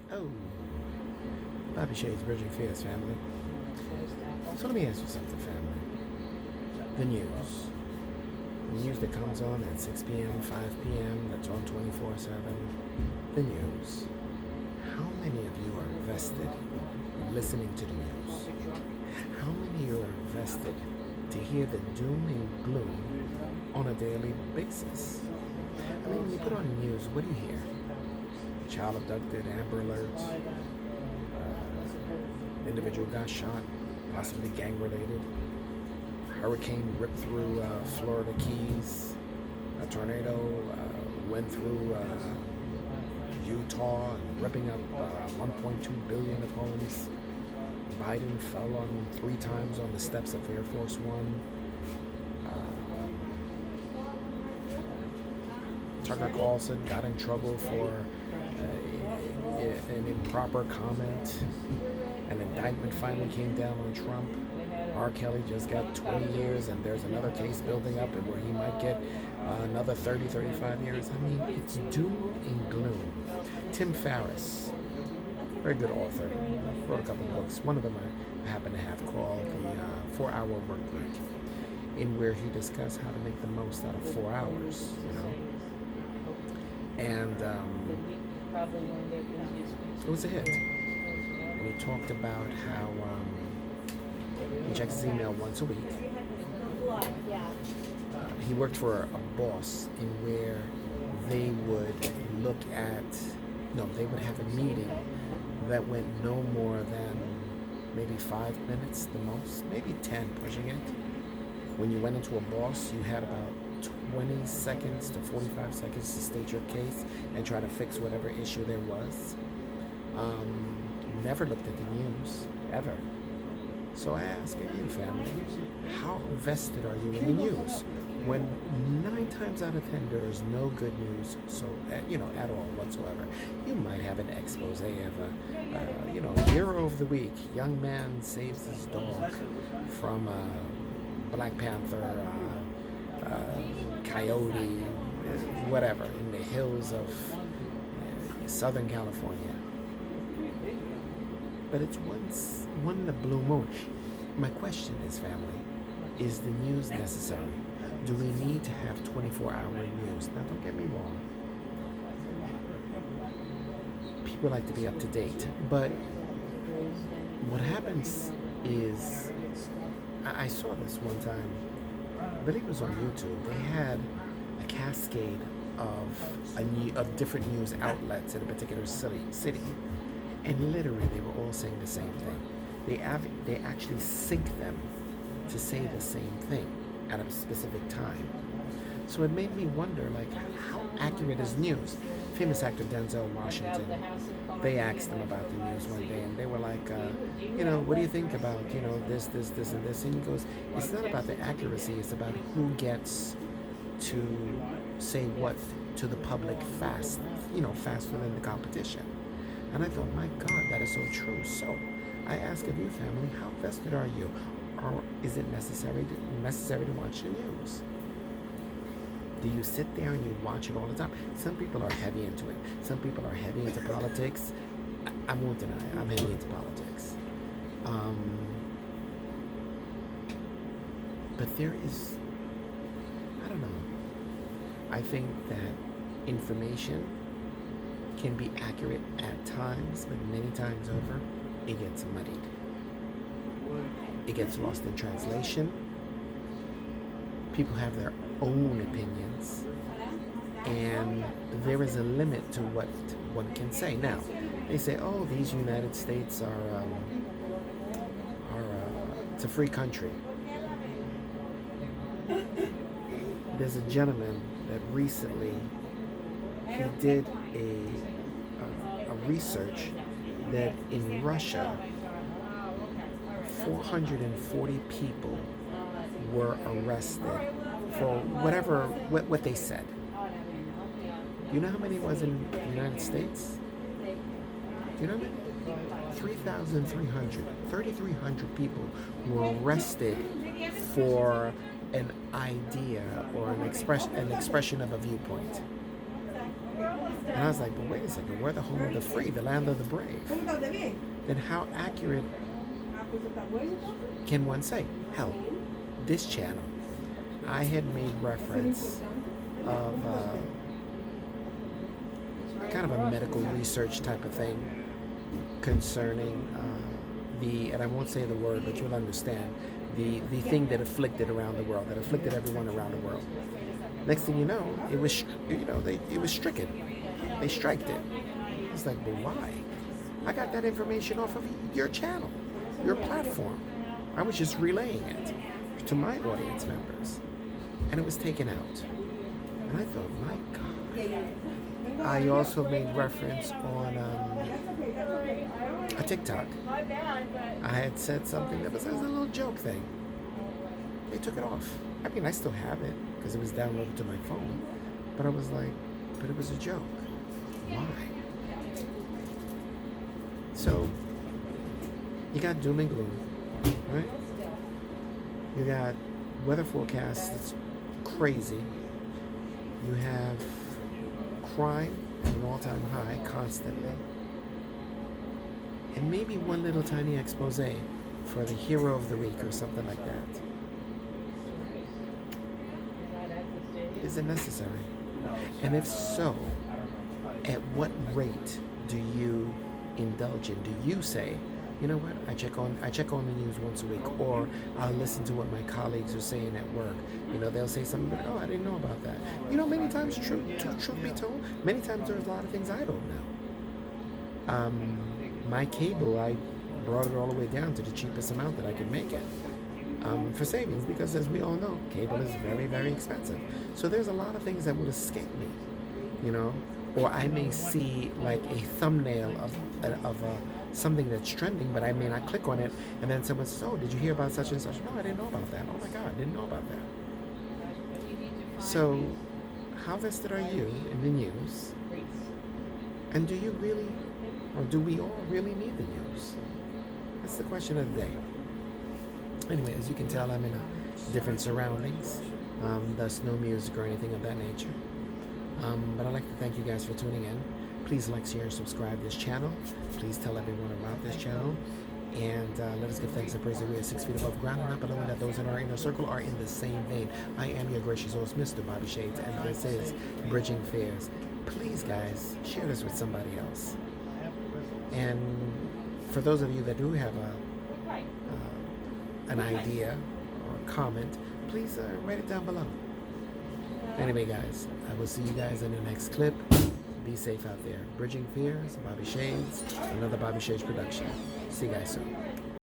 Oh, Bobby Shade's Bridging Fears, family. So let me ask you something, family. The news. The news that comes on at 6 p.m., 5 p.m., that's on 24/7. The news. How many of you are vested in listening to the news? How many of you are vested to hear the doom and gloom on a daily basis? I mean, when you put on the news, what do you hear? Child abducted, Amber Alerts, individual got shot, possibly gang related, hurricane ripped through Florida Keys, a tornado went through Utah, ripping up 1.2 billion of homes. Biden fell on 3 times on the steps of Air Force One. Tucker Carlson got in trouble for an improper comment. An indictment finally came down on Trump. R. Kelly just got 20 years, and there's another case building up where he might get another 30, 35 years. I mean, it's doom and gloom. Tim Ferriss, very good author, wrote a couple of books. One of them I happen to have called The 4-Hour Work Week, in where he discussed how to make the most out of 4 hours, And it was a hit. And he talked about how he checks his email once a week. He worked for a boss in where they would look at, they would have a meeting that went no more than maybe 5 minutes the most, maybe 10 pushing it. When you went into a boss, you had about 20 seconds to 45 seconds to state your case and try to fix whatever issue there was. Never looked at the news, ever. So I ask you, family, how vested are you in the news? When 9 times out of 10 there is no good news, so at all whatsoever. You might have an expose of a hero of the week. Young man saves his dog from Black Panther, coyote, whatever, in the hills of Southern California. But it's one in a blue moon. My question is, family, is the news necessary? Do we need to have 24-hour news? Now, don't get me wrong. People like to be up to date. But what happens is, I saw this one time, I believe it was on YouTube. They had a cascade of different news outlets in a particular city. And literally, they were all saying the same thing. They actually sync them to say the same thing at a specific time. So it made me wonder, how accurate is news? Famous actor Denzel Washington, they asked him about the news one day, and they were like, what do you think about, this, and this? And he goes, it's not about the accuracy, it's about who gets to say what to the public faster than the competition. And I thought, my God, that is so true. So I ask of you, family, how vested are you? Or is it necessary to watch the news? Do you sit there and you watch it all the time? Some people are heavy into it. Some people are heavy into politics. I won't deny it. I'm heavy into politics. But there is, I don't know. I think that information can be accurate at times, but many times over, it gets muddied. It gets lost in translation. People have their own opinions, and there is a limit to what one can say. Now, they say, "Oh, these United States are it's a free country." There's a gentleman that recently he did a research that in Russia, 440 people were arrested for what they said. Do you know how many was in the United States? Do you know how many? 3,300 people were arrested for an idea or an expression of a viewpoint. And I was like, but wait a second, we're the home of the free, the land of the brave. Then how accurate can one say? Hell, this channel, I had made reference of kind of a medical research type of thing concerning and I won't say the word, but you'll understand, the thing that afflicted around the world, that afflicted everyone around the world. Next thing you know, it was, it was stricken. They striked it. It's like, but why? I got that information off of your channel, your platform. I was just relaying it to my audience members, and it was taken out. And I thought, my God. I also made reference on a TikTok. I had said something that was a little joke thing. They took it off. I mean, I still have it because it was downloaded to my phone. But I was like, but it was a joke. Why? So, you got doom and gloom, right? You got weather forecasts that's crazy. You have crime at an all-time high constantly. And maybe one little tiny expose for the hero of the week or something like that. Is it necessary? And if so, at what rate do you indulge in? Do you say, you know what, I check on the news once a week, or I'll listen to what my colleagues are saying at work. They'll say something, but oh, I didn't know about that. Many times, truth be told, many times there's a lot of things I don't know. My cable, I brought it all the way down to the cheapest amount that I could make it for savings, because as we all know, cable is very, very expensive. So there's a lot of things that would escape me, or I may see like a thumbnail of something that's trending, but I may not click on it, and then someone says, oh, did you hear about such and such? No, I didn't know about that. Oh my God, I didn't know about that. So how vested are you in the news? And do you really, or do we all really need the news? That's the question of the day. Anyway, as you can tell, I'm in different surroundings, thus no music or anything of that nature. But I'd like to thank you guys for tuning in. Please like, share, and subscribe to this channel. Please tell everyone about this channel. And let us give thanks and praise that we are 6 feet above ground, and not below, and that those in our inner circle are in the same vein. I am your gracious host, Mr. Bobby Shades, and this is Bridging Fears. Please, guys, share this with somebody else. And for those of you that do have an idea or comment, please write it down below. Anyway, guys, I will see you guys in the next clip. Be safe out there. Bridging Fears, Bobby Shades, another Bobby Shades production. See you guys soon.